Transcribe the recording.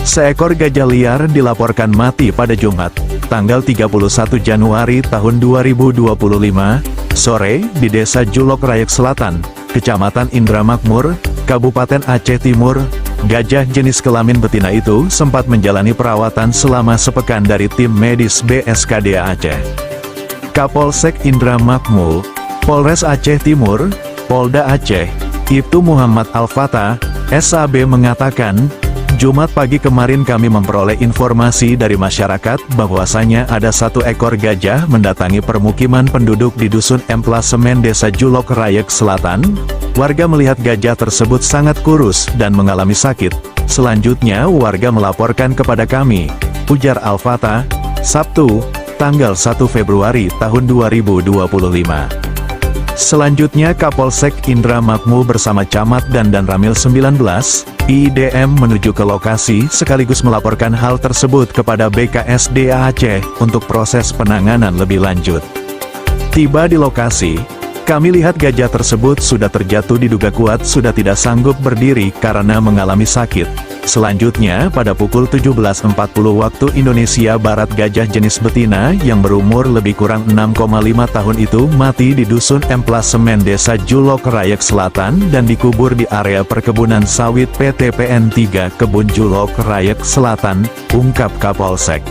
Seekor gajah liar dilaporkan mati pada Jumat, tanggal 31 Januari tahun 2025, sore di Desa Julok Rayek Selatan, Kecamatan Indramakmur, Kabupaten Aceh Timur. Gajah jenis kelamin betina itu sempat menjalani perawatan selama sepekan dari tim medis BSKDA Aceh. Kapolsek Indramakmur, Polres Aceh Timur, Polda Aceh, Ibtu Muhammad Al-Fatah, SAB mengatakan, Jumat pagi kemarin kami memperoleh informasi dari masyarakat bahwasanya ada satu ekor gajah mendatangi permukiman penduduk di Dusun Emplasemen Desa Julok Rayek Selatan. Warga melihat gajah tersebut sangat kurus dan mengalami sakit. Selanjutnya warga melaporkan kepada kami, ujar Al-Fatah, Sabtu, tanggal 1 Februari tahun 2025. Selanjutnya Kapolsek Indramakmur bersama Camat dan Ramil 19, IDM menuju ke lokasi sekaligus melaporkan hal tersebut kepada BKSDA Aceh untuk proses penanganan lebih lanjut. Tiba di lokasi, kami lihat gajah tersebut sudah terjatuh diduga kuat sudah tidak sanggup berdiri karena mengalami sakit. Selanjutnya, pada pukul 17.40 waktu Indonesia Barat gajah jenis betina yang berumur lebih kurang 6,5 tahun itu mati di Dusun Emplasemen Desa Julok Rayek Selatan dan dikubur di area perkebunan sawit PT PN 3 Kebun Julok Rayek Selatan, ungkap Kapolsek.